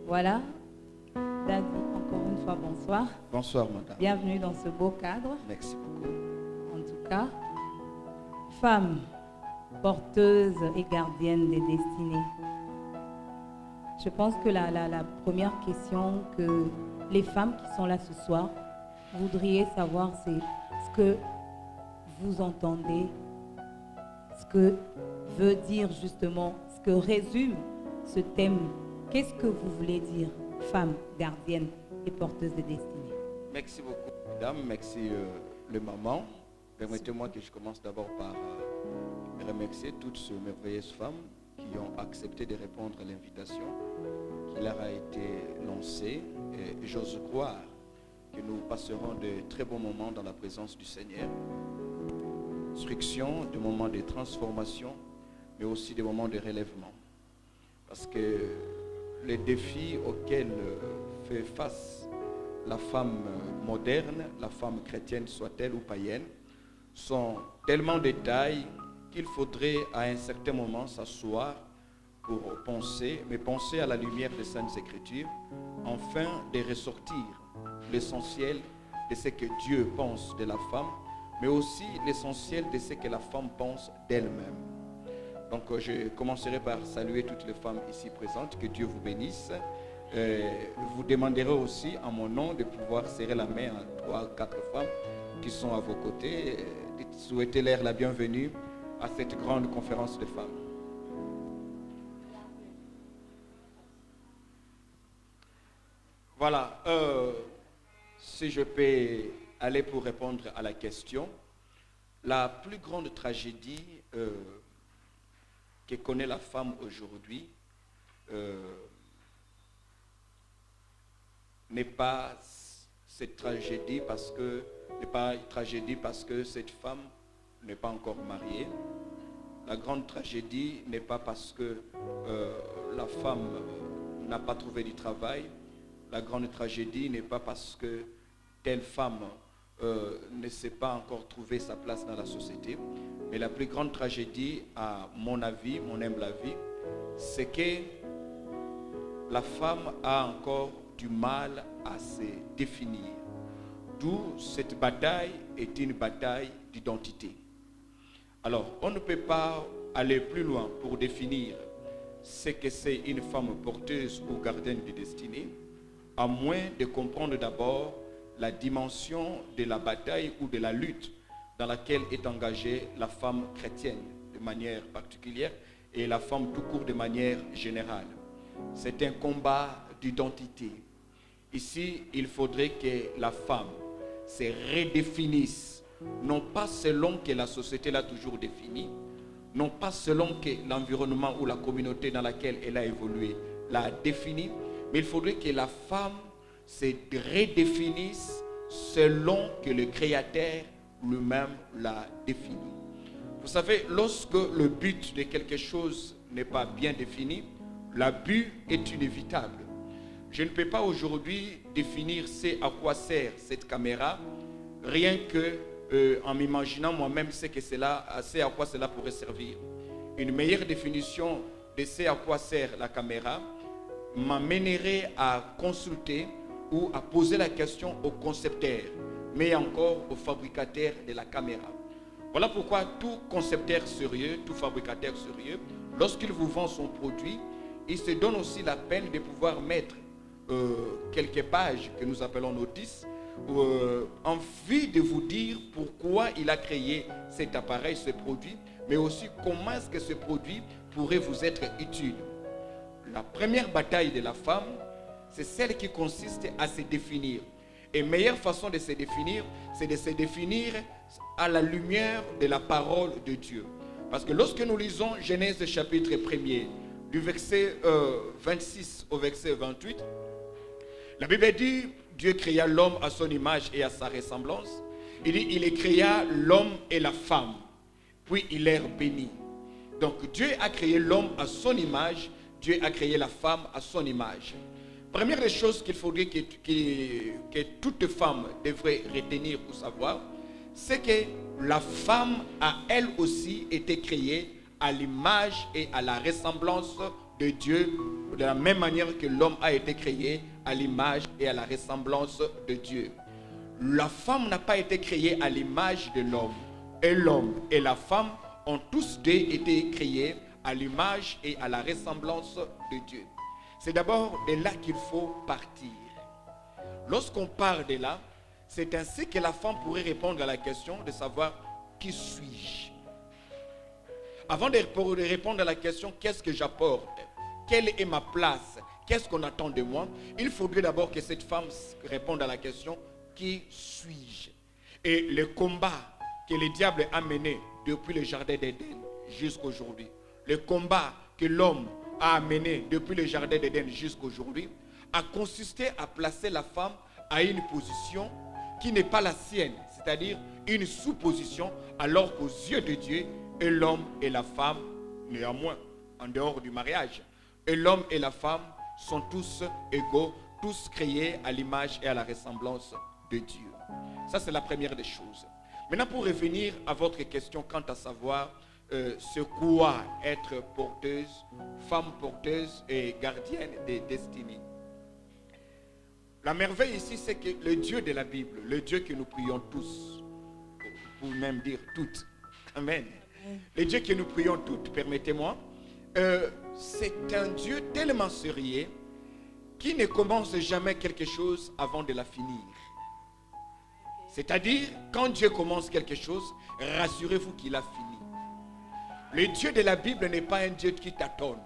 Voilà, Daddy, encore une fois, bonsoir. Bonsoir, madame. Bienvenue dans ce beau cadre. Merci beaucoup. En tout cas, femme porteuse et gardienne des destinées. Je pense que la première question que les femmes qui sont là ce soir voudriez savoir, c'est ce que vous entendez, ce que veut dire justement, ce que résume ce thème. Qu'est-ce que vous voulez dire, femme gardienne et porteuse de destinée? Merci beaucoup, madame. Merci, le maman. Permettez-moi que je commence d'abord par remercier toutes ces merveilleuses femmes qui ont accepté de répondre à l'invitation qui leur a été lancée. Et j'ose croire que nous passerons de très bons moments dans la présence du Seigneur. Instruction, des moments de transformation, mais aussi des moments de relèvement. Parce que les défis auxquels fait face la femme moderne, la femme chrétienne soit-elle ou païenne, sont tellement de taille qu'il faudrait à un certain moment s'asseoir pour penser, mais penser à la lumière des Saintes Écritures, afin de ressortir l'essentiel de ce que Dieu pense de la femme, mais aussi l'essentiel de ce que la femme pense d'elle-même. Donc je commencerai par saluer toutes les femmes ici présentes, que Dieu vous bénisse. Vous demanderez aussi en mon nom de pouvoir serrer la main à 3 ou 4 femmes qui sont à vos côtés, souhaitez-leur la bienvenue à cette grande conférence de femmes. Voilà, si je peux aller pour répondre à la question, la plus grande tragédie que connaît la femme aujourd'hui n'est pas cette tragédie parce que n'est pas une tragédie parce que cette femme n'est pas encore mariée. La grande tragédie n'est pas parce que la femme n'a pas trouvé du travail. La grande tragédie n'est pas parce que telle femme ne sait pas encore trouver sa place dans la société. Mais la plus grande tragédie, à mon avis, mon humble avis, c'est que la femme a encore du mal à se définir. D'où cette bataille est une bataille d'identité. Alors, on ne peut pas aller plus loin pour définir ce que c'est une femme porteuse ou gardienne de destinée, à moins de comprendre d'abord la dimension de la bataille ou de la lutte dans laquelle est engagée la femme chrétienne de manière particulière et la femme tout court de manière générale. C'est un combat d'identité. Ici, il faudrait que la femme se redéfinisse, non pas selon que la société l'a toujours définie, non pas selon que l'environnement ou la communauté dans laquelle elle a évolué l'a définie, mais il faudrait que la femme se redéfinisse selon que le Créateur lui-même l'a défini. Vous savez, lorsque le but de quelque chose n'est pas bien défini, l'abus est inévitable. Je ne peux pas aujourd'hui définir ce à quoi sert cette caméra, rien que en m'imaginant moi-même ce à quoi cela pourrait servir. Une meilleure définition de ce à quoi sert la caméra m'amènerait à consulter ou à poser la question au concepteur, mais encore au fabricateur de la caméra. Voilà pourquoi tout concepteur sérieux, tout fabricateur sérieux, lorsqu'il vous vend son produit, il se donne aussi la peine de pouvoir mettre quelques pages que nous appelons notices, en vue de vous dire pourquoi il a créé cet appareil, ce produit, mais aussi comment est-ce que ce produit pourrait vous être utile. La première bataille de la femme, c'est celle qui consiste à se définir. Et la meilleure façon de se définir, c'est de se définir à la lumière de la parole de Dieu. Parce que lorsque nous lisons Genèse chapitre 1er, du verset 26 au verset 28, la Bible dit, Dieu créa l'homme à son image et à sa ressemblance. Il dit, il créa l'homme et la femme, puis il les bénit. Donc Dieu a créé l'homme à son image, Dieu a créé la femme à son image. Première des choses qu'il faudrait que toute femme devrait retenir ou savoir, c'est que la femme a elle aussi été créée à l'image et à la ressemblance de Dieu, de la même manière que l'homme a été créé à l'image et à la ressemblance de Dieu. La femme n'a pas été créée à l'image de l'homme. Et l'homme et la femme ont tous deux été créés à l'image et à la ressemblance de Dieu. C'est d'abord de là qu'il faut partir. Lorsqu'on part de là, c'est ainsi que la femme pourrait répondre à la question de savoir qui suis-je. Avant de répondre à la question qu'est-ce que j'apporte, quelle est ma place, qu'est-ce qu'on attend de moi, il faudrait d'abord que cette femme réponde à la question qui suis-je. Et le combat que le diable a mené depuis le jardin d'Éden jusqu'à aujourd'hui, le combat que l'homme a mené depuis le jardin d'Éden jusqu'à aujourd'hui, a consisté à placer la femme à une position qui n'est pas la sienne, c'est-à-dire une sous-position, alors qu'aux yeux de Dieu, et l'homme et la femme, néanmoins, en dehors du mariage, et l'homme et la femme sont tous égaux, tous créés à l'image et à la ressemblance de Dieu. Ça, c'est la première des choses. Maintenant, pour revenir à votre question quant à savoir ce quoi être porteuse, femme porteuse et gardienne des destinées. La merveille ici, c'est que le Dieu de la Bible, le Dieu que nous prions tous, pour même dire toutes, amen. Le Dieu que nous prions toutes, permettez-moi, c'est un Dieu tellement sérieux qui ne commence jamais quelque chose avant de la finir. C'est-à-dire, quand Dieu commence quelque chose, rassurez-vous qu'il a fini. Le Dieu de la Bible n'est pas un Dieu qui tâtonne.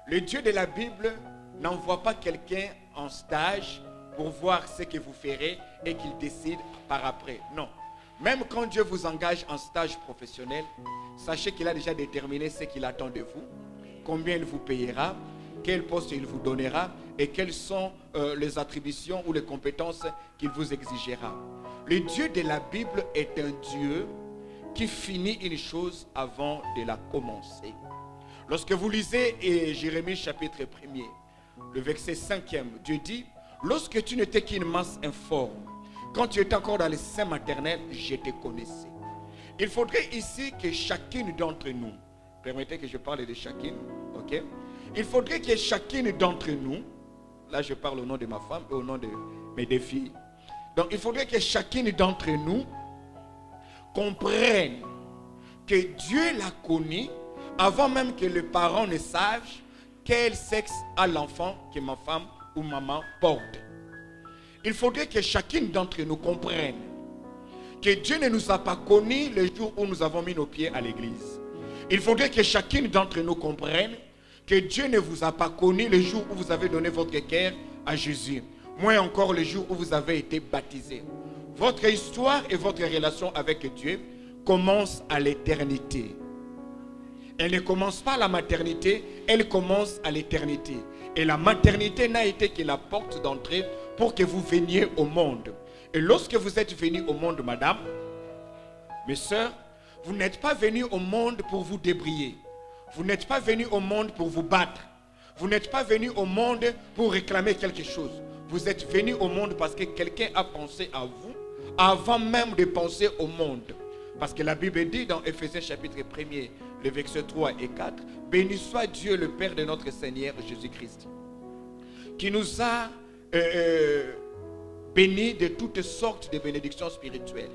Le Dieu de la Bible n'envoie pas quelqu'un en stage pour voir ce que vous ferez et qu'il décide par après. Non. Même quand Dieu vous engage en stage professionnel, sachez qu'il a déjà déterminé ce qu'il attend de vous, combien il vous payera, quel poste il vous donnera et quelles sont les attributions ou les compétences qu'il vous exigera. Le Dieu de la Bible est un Dieu qui finit une chose avant de la commencer. Lorsque vous lisez Jérémie chapitre 1er, le verset 5e, Dieu dit, lorsque tu n'étais qu'une masse informe, quand tu étais encore dans les seins maternels, je te connaissais. Il faudrait ici que chacune d'entre nous, permettez que je parle de chacune, ok? Il faudrait que chacune d'entre nous, là je parle au nom de ma femme et au nom de mes deux filles, donc il faudrait que chacune d'entre nous comprenne que Dieu l'a connu avant même que les parents ne sachent quel sexe a l'enfant que ma femme ou maman porte. Il faudrait que chacune d'entre nous comprenne que Dieu ne nous a pas connus le jour où nous avons mis nos pieds à l'église. Il faudrait que chacune d'entre nous comprenne que Dieu ne vous a pas connu le jour où vous avez donné votre cœur à Jésus. Moins encore le jour où vous avez été baptisé. Votre histoire et votre relation avec Dieu commence à l'éternité. Elle ne commence pas à la maternité, elle commence à l'éternité. Et la maternité n'a été que la porte d'entrée pour que vous veniez au monde. Et lorsque vous êtes venus au monde, madame, mes sœurs, vous n'êtes pas venus au monde pour vous débriller. Vous n'êtes pas venus au monde pour vous battre. Vous n'êtes pas venus au monde pour réclamer quelque chose. Vous êtes venus au monde parce que quelqu'un a pensé à vous avant même de penser au monde. Parce que la Bible dit dans Éphésiens chapitre 1er, les versets 3 et 4, béni soit Dieu le Père de notre Seigneur Jésus-Christ, qui nous a bénis de toutes sortes de bénédictions spirituelles.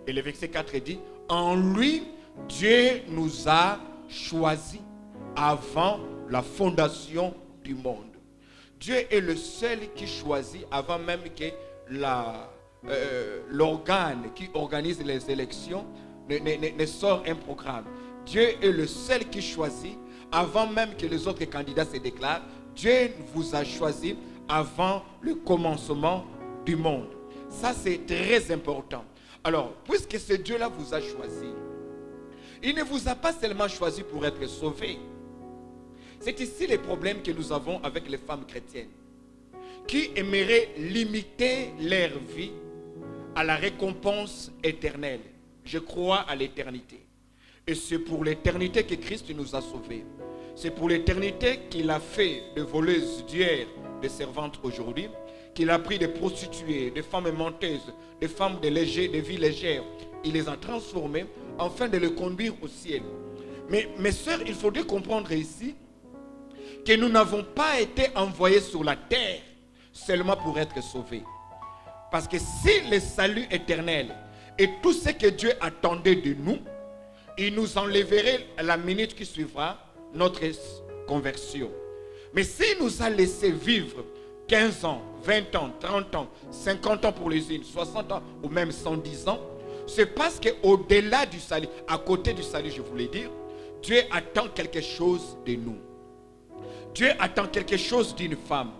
Et le verset 4 dit, en lui, Dieu nous a choisis avant la fondation du monde. Dieu est le seul qui choisit avant même que l'organe qui organise les élections ne sort un programme. Dieu est le seul qui choisit avant même que les autres candidats se déclarent. Dieu vous a choisi avant le commencement du monde. Ça, c'est très important. Alors, puisque ce Dieu-là vous a choisi, il ne vous a pas seulement choisi pour être sauvé. C'est ici le problème que nous avons avec les femmes chrétiennes qui aimeraient limiter leur vie à la récompense éternelle. Je crois à l'éternité. Et c'est pour l'éternité que Christ nous a sauvés. C'est pour l'éternité qu'il a fait de voleuses d'hier des servantes aujourd'hui, qu'il a pris des prostituées, des femmes menteuses, des femmes de vie légère. Il les a transformées afin de les conduire au ciel. Mais mes sœurs, il faudrait comprendre ici que nous n'avons pas été envoyés sur la terre seulement pour être sauvés. Parce que si le salut éternel et tout ce que Dieu attendait de nous, il nous enlèverait à la minute qui suivra notre conversion. Mais s'il nous a laissé vivre 15 ans, 20 ans, 30 ans, 50 ans pour les unes, 60 ans ou même 110 ans, c'est parce qu'au-delà du salut, à côté du salut, je voulais dire, Dieu attend quelque chose de nous. Dieu attend quelque chose d'une femme.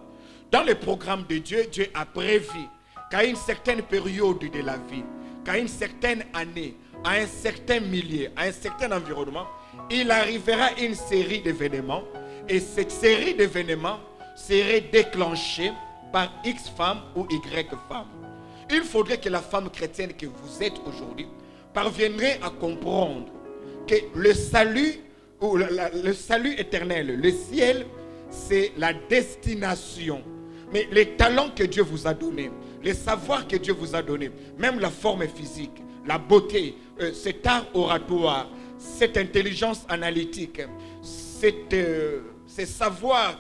Dans le programme de Dieu, Dieu a prévu qu'à une certaine période de la vie, qu'à une certaine année, à un certain milieu, à un certain environnement, il arrivera une série d'événements et cette série d'événements serait déclenchée par X femmes ou Y femmes. Il faudrait que la femme chrétienne que vous êtes aujourd'hui parviendrait à comprendre que le salut, ou le salut éternel, le ciel, c'est la destination. Mais les talents que Dieu vous a donnés, les savoirs que Dieu vous a donnés, même la forme physique, la beauté, cet art oratoire, cette intelligence analytique, ces savoirs,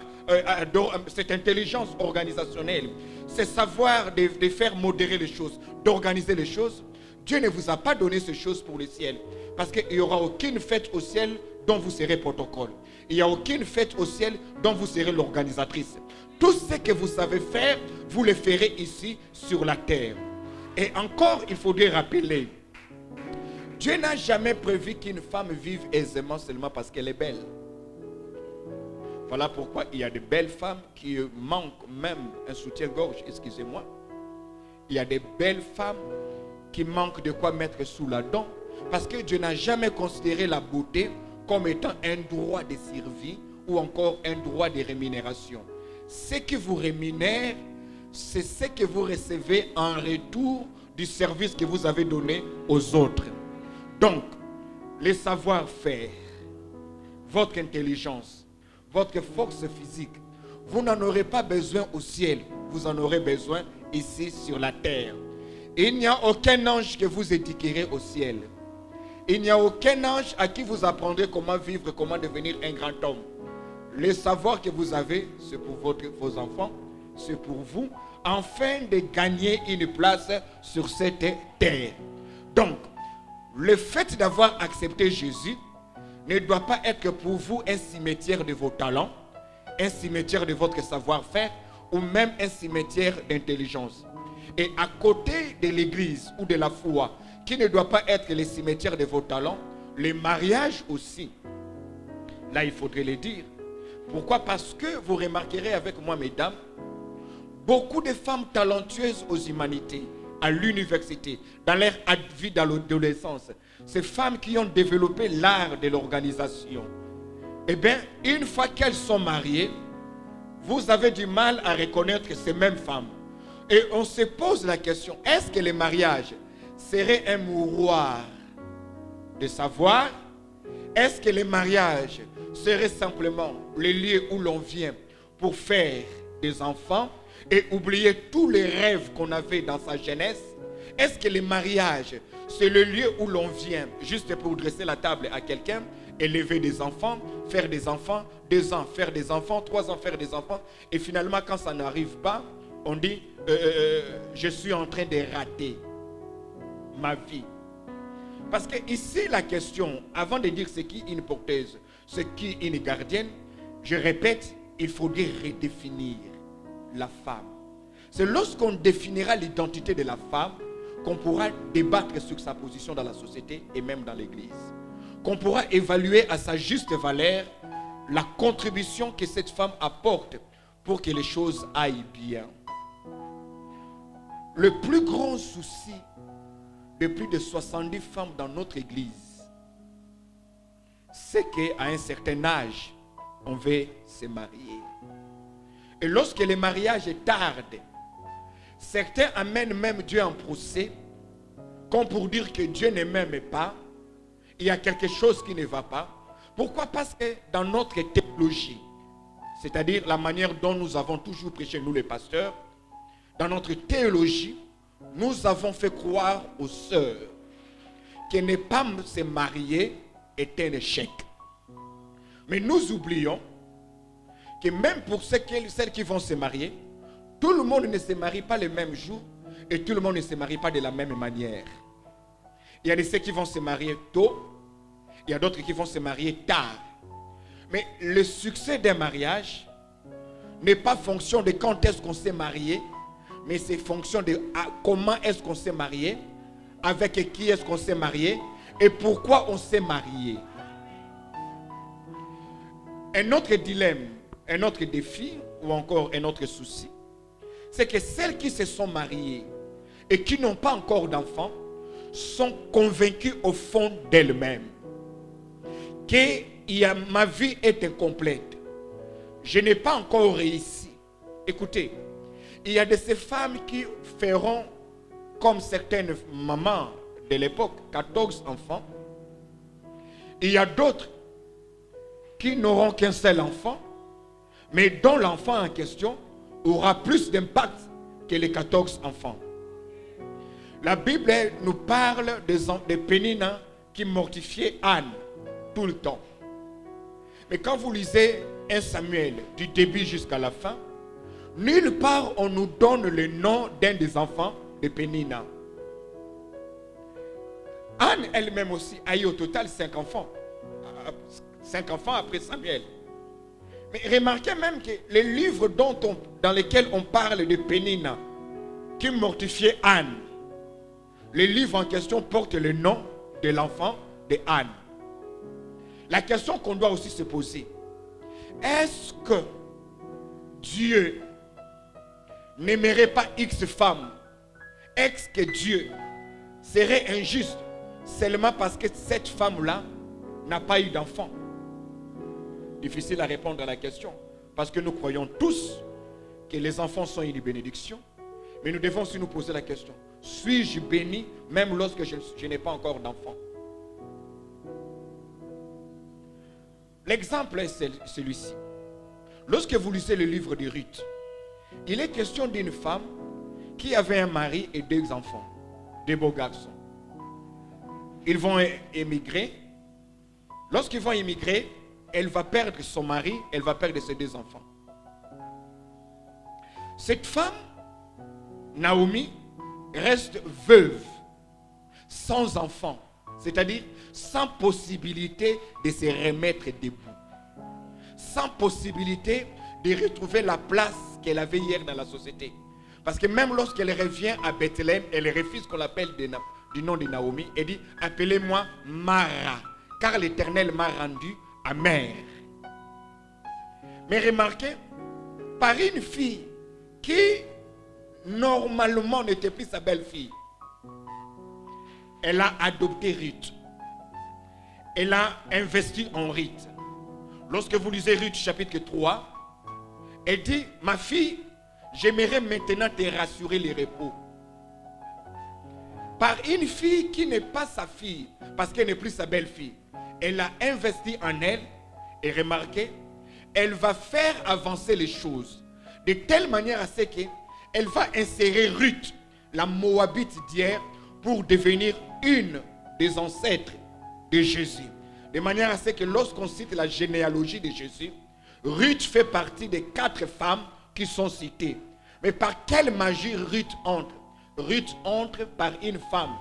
cette intelligence organisationnelle, ce savoir de faire modérer les choses, d'organiser les choses, Dieu ne vous a pas donné ces choses pour le ciel. Parce qu'il n'y aura aucune fête au ciel dont vous serez protocole. Il n'y a aucune fête au ciel dont vous serez l'organisatrice. Tout ce que vous savez faire, vous le ferez ici sur la terre. Et encore, il faudrait rappeler, Dieu n'a jamais prévu qu'une femme vive aisément seulement parce qu'elle est belle. Voilà pourquoi il y a de belles femmes qui manquent même un soutien-gorge, excusez-moi. Il y a des belles femmes qui manquent de quoi mettre sous la dent. Parce que Dieu n'a jamais considéré la beauté comme étant un droit de survie ou encore un droit de rémunération. Ce qui vous rémunère, c'est ce que vous recevez en retour du service que vous avez donné aux autres. Donc, les savoir-faire, votre intelligence, votre force physique, vous n'en aurez pas besoin au ciel, vous en aurez besoin ici sur la terre. Il n'y a aucun ange que vous éduquerez au ciel. Il n'y a aucun ange à qui vous apprendrez comment vivre, comment devenir un grand homme. Le savoir que vous avez, c'est pour vos enfants, c'est pour vous, afin de gagner une place sur cette terre. Donc, le fait d'avoir accepté Jésus ne doit pas être pour vous un cimetière de vos talents, un cimetière de votre savoir-faire ou même un cimetière d'intelligence. Et à côté de l'église ou de la foi, qui ne doit pas être le cimetière de vos talents, le mariage aussi. Là, il faudrait le dire. Pourquoi? Parce que vous remarquerez avec moi, mesdames, beaucoup de femmes talentueuses aux humanités, à l'université, dans leur vie d'adolescence, ces femmes qui ont développé l'art de l'organisation, eh bien, une fois qu'elles sont mariées, vous avez du mal à reconnaître ces mêmes femmes. Et on se pose la question, est-ce que le mariage serait un mouroir de savoir? Est-ce que le mariage serait simplement le lieu où l'on vient pour faire des enfants et oublier tous les rêves qu'on avait dans sa jeunesse? Est-ce que le mariage, c'est le lieu où l'on vient juste pour dresser la table à quelqu'un, élever des enfants, faire des enfants, 2 ans faire des enfants, 3 ans faire des enfants, et finalement quand ça n'arrive pas, on dit je suis en train de rater ma vie. Parce que ici la question, avant de dire c'est qui une porteuse, c'est qui une gardienne, je répète, il faudrait redéfinir la femme. C'est lorsqu'on définira l'identité de la femme qu'on pourra débattre sur sa position dans la société et même dans l'église. Qu'on pourra évaluer à sa juste valeur la contribution que cette femme apporte pour que les choses aillent bien. Le plus grand souci de plus de 70 femmes dans notre église, c'est qu'à un certain âge, on veut se marier. Et lorsque le mariage tarde, certains amènent même Dieu en procès, comme pour dire que Dieu ne m'aime pas, il y a quelque chose qui ne va pas. Pourquoi? Parce que dans notre théologie, c'est-à-dire la manière dont nous avons toujours prêché, nous les pasteurs, dans notre théologie, nous avons fait croire aux sœurs que ne pas se marier est un échec. Mais nous oublions que même pour celles qui vont se marier, tout le monde ne se marie pas le même jour et tout le monde ne se marie pas de la même manière. Il y a de ceux qui vont se marier tôt, il y a d'autres qui vont se marier tard. Mais le succès d'un mariage n'est pas fonction de quand est-ce qu'on s'est marié, mais c'est fonction de comment est-ce qu'on s'est marié, avec qui est-ce qu'on s'est marié et pourquoi on s'est marié. Un autre dilemme, un autre défi ou encore un autre souci, c'est que celles qui se sont mariées et qui n'ont pas encore d'enfants sont convaincues au fond d'elles-mêmes que ma vie est incomplète. Je n'ai pas encore réussi. Écoutez, il y a de ces femmes qui feront comme certaines mamans de l'époque, 14 enfants. Il y a d'autres qui n'auront qu'un seul enfant, mais dont l'enfant en question aura plus d'impact que les 14 enfants. La Bible nous parle de Pénina qui mortifiait Anne tout le temps. Mais quand vous lisez 1 Samuel du début jusqu'à la fin, nulle part on nous donne le nom d'un des enfants de Pénina. Anne elle-même aussi a eu au total 5 enfants. 5 enfants après Samuel. Mais remarquez même que les livres dans lesquels on parle de Pénina, qui mortifiait Anne, les livres en question portent le nom de l'enfant de Anne. La question qu'on doit aussi se poser, est-ce que Dieu n'aimerait pas X femmes? Est-ce que Dieu serait injuste seulement parce que cette femme-là n'a pas eu d'enfant? Difficile à répondre à la question, parce que nous croyons tous que les enfants sont une bénédiction, mais nous devons aussi nous poser la question, suis-je béni même lorsque je n'ai pas encore d'enfant? L'exemple est celui-ci. Lorsque vous lisez le livre de Ruth, il est question d'une femme qui avait un mari et 2 enfants, 2 beaux garçons. Ils vont émigrer. Lorsqu'ils vont émigrer, elle va perdre son mari, elle va perdre ses 2 enfants. Cette femme, Naomi, reste veuve, sans enfant, c'est-à-dire sans possibilité de se remettre debout, sans possibilité de retrouver la place qu'elle avait hier dans la société. Parce que même lorsqu'elle revient à Bethléem, elle refuse qu'on l'appelle du nom de Naomi et dit « Appelez-moi Mara, car l'Éternel m'a rendu amère. » Mais remarquez, par une fille qui normalement n'était plus sa belle-fille, elle a adopté Ruth. Elle a investi en Ruth. Lorsque vous lisez Ruth chapitre 3, elle dit, ma fille, j'aimerais maintenant te rassurer les repos. Par une fille qui n'est pas sa fille, parce qu'elle n'est plus sa belle-fille, elle a investi en elle, et remarquez, elle va faire avancer les choses, de telle manière à ce qu'elle va insérer Ruth, la Moabite d'hier, pour devenir une des ancêtres de Jésus. De manière à ce que lorsqu'on cite la généalogie de Jésus, Ruth fait partie des 4 femmes qui sont citées. Mais par quelle magie Ruth entre? Ruth entre par une femme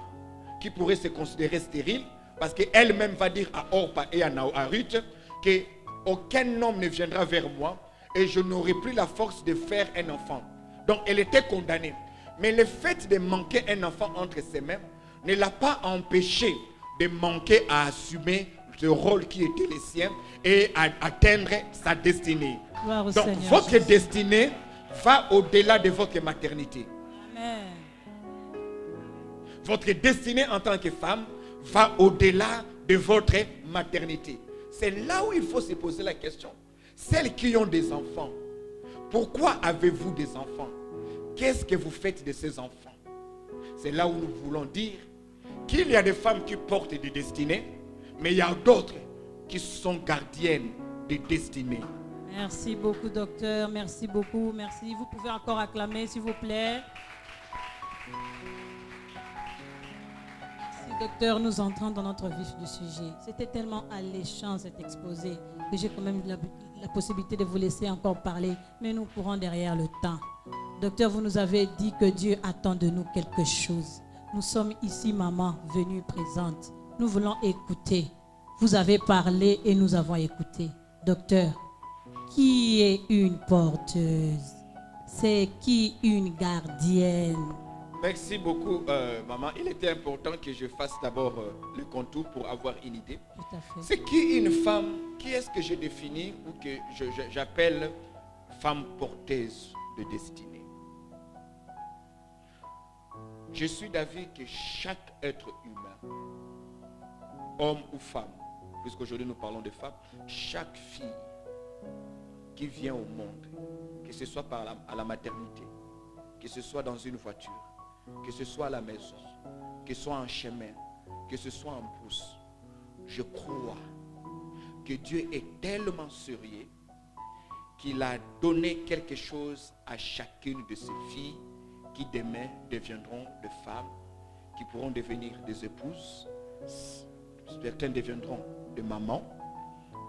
qui pourrait se considérer stérile, parce qu'elle-même va dire à Orpa et à Ruth qu'aucun homme ne viendra vers moi et je n'aurai plus la force de faire un enfant. Donc elle était condamnée. Mais le fait de manquer un enfant entre ses mains ne l'a pas empêché de manquer à assumer le rôle qui était le sien et à atteindre sa destinée. Donc Seigneur, votre Jésus. Destinée va au-delà de votre maternité. Amen. Votre destinée en tant que femme va au-delà de votre maternité. C'est là où il faut se poser la question. Celles qui ont des enfants, pourquoi avez-vous des enfants? Qu'est-ce que vous faites de ces enfants? C'est là où nous voulons dire qu'il y a des femmes qui portent des destinées, mais il y a d'autres qui sont gardiennes des destinées. Merci beaucoup, docteur. Merci beaucoup. Merci. Vous pouvez encore acclamer, s'il vous plaît. Merci, docteur. Nous entrons dans notre vif du sujet. C'était tellement alléchant cet exposé que j'ai quand même la possibilité de vous laisser encore parler, mais nous courons derrière le temps. Docteur, vous nous avez dit que Dieu attend de nous quelque chose. Nous sommes ici, maman, venue présente. Nous voulons écouter. Vous avez parlé et nous avons écouté. Docteur, qui est une porteuse? C'est qui une gardienne? Merci beaucoup, maman. Il était important que je fasse d'abord le contour pour avoir une idée. Tout à fait. C'est qui une femme? Qui est-ce que je définis ou que j'appelle femme porteuse de destinée? Je suis d'avis que chaque être humain, homme ou femme, puisqu'aujourd'hui nous parlons de femmes, chaque fille qui vient au monde, que ce soit à la maternité, que ce soit dans une voiture, que ce soit à la maison, que ce soit en chemin, que ce soit en brousse, je crois que Dieu est tellement sérieux qu'il a donné quelque chose à chacune de ses filles qui demain deviendront des femmes, qui pourront devenir des épouses. Certaines deviendront des mamans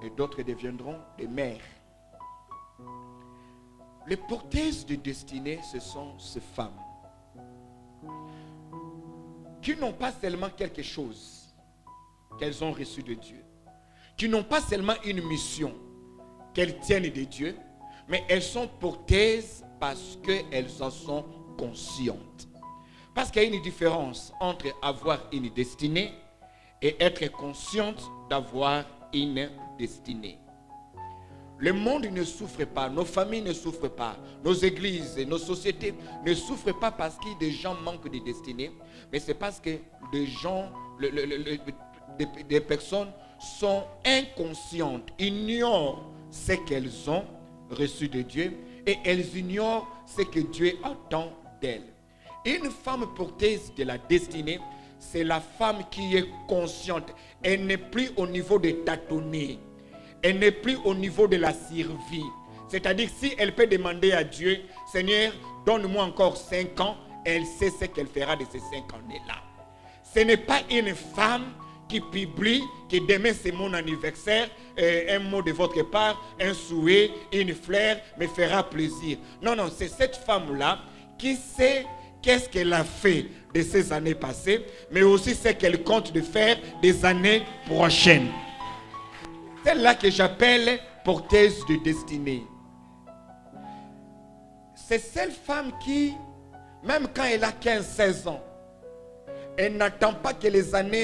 et d'autres deviendront des mères. Les porteuses de destinée, ce sont ces femmes qui n'ont pas seulement quelque chose qu'elles ont reçu de Dieu, qui n'ont pas seulement une mission qu'elles tiennent de Dieu, mais elles sont porteuses parce qu'elles en sont conscientes. Parce qu'il y a une différence entre avoir une destinée et être consciente d'avoir une destinée. Le monde ne souffre pas, nos familles ne souffrent pas, nos églises et nos sociétés ne souffrent pas parce que des gens manquent de destinée, mais c'est parce que des gens, des personnes sont inconscientes, ignorent ce qu'elles ont reçu de Dieu et elles ignorent ce que Dieu attend d'elles. Une femme porteuse de la destinée, c'est la femme qui est consciente. Elle n'est plus au niveau de tâtonner. Elle n'est plus au niveau de la survie. C'est-à-dire si elle peut demander à Dieu, Seigneur, donne-moi encore 5 ans, elle sait ce qu'elle fera de ces 5 années-là. Ce n'est pas une femme qui publie que demain c'est mon anniversaire, un mot de votre part, un souhait, une fleur me fera plaisir. Non, non, c'est cette femme-là qui sait qu'est-ce qu'elle a fait de ces années passées, mais aussi ce qu'elle compte de faire des années prochaines. Celle-là que j'appelle porteuse de destinée. C'est cette femme qui, même quand elle a 15-16 ans, elle n'attend pas que les années